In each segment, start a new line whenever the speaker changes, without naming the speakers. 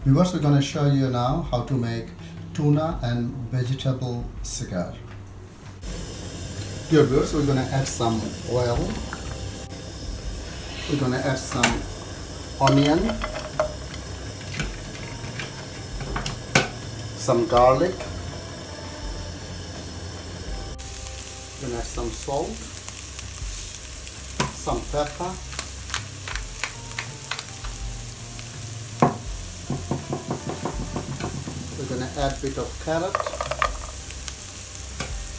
Viewers, we're going to show you now how to make tuna and vegetable cigar. Dear viewers, we're going to add some oil. We're going to add some onion, some garlic. We're going to add some salt, some pepper. We're going to add a bit of carrot,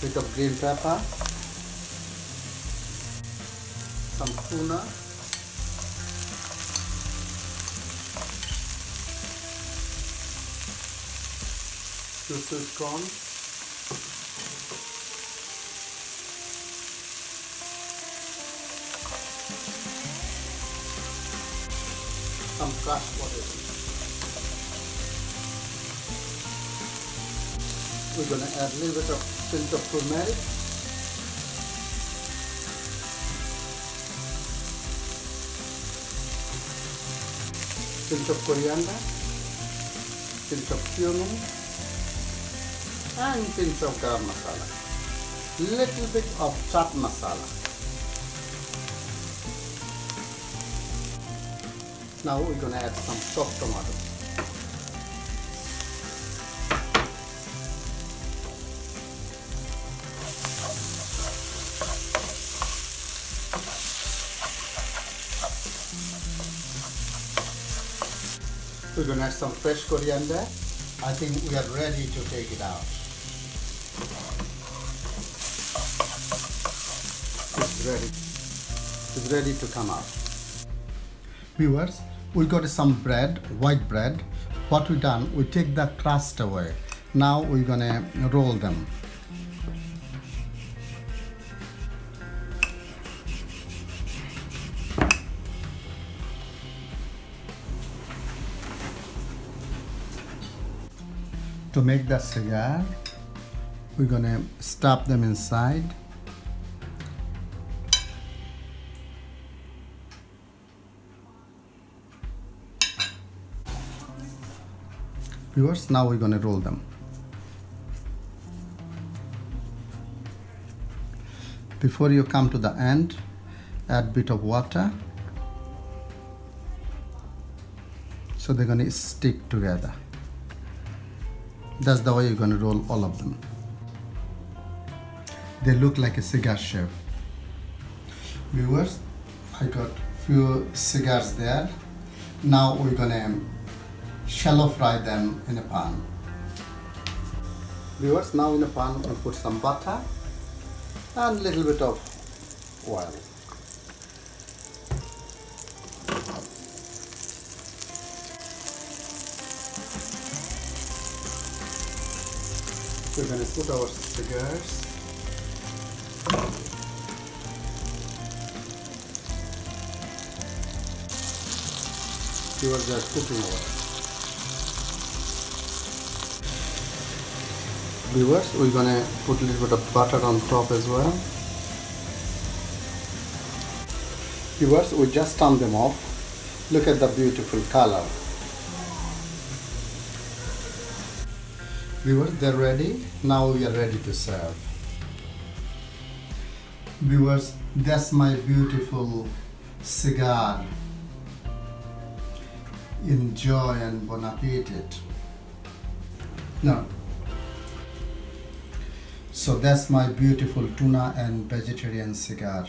bit of green pepper, some tuna, two sweet corn, some crushed potato. We're going to add a little bit of pinch of turmeric, pinch of coriander, pinch of cumin, and pinch of garam masala. Little bit of chaat masala. Now we're going to add some chopped tomatoes. We're going to add some fresh coriander. I think we are ready to take it out. It's ready to come out. Viewers, we got some bread, white bread. What we done, we take the crust away. Now we're going to roll them. To make the cigar, we're going to stuff them inside. Viewers, now we're going to roll them. Before you come to the end, add a bit of water. So they're going to stick together. That's the way you're going to roll all of them. They look like a cigar shape. Viewers, I got few cigars there. Now we're going to shallow fry them in a pan. Viewers, now in a pan we put some butter and a little bit of oil. We're going to put our cigars. Viewers, are cooking over. Viewers, we're going to put a little bit of butter on top as well. Viewers, we just turn them off. Look at the beautiful color. Viewers, they're ready. Now we are ready to serve. Viewers, that's my beautiful cigar. Enjoy and bon appetit. Now, so that's my beautiful tuna and vegetarian cigar.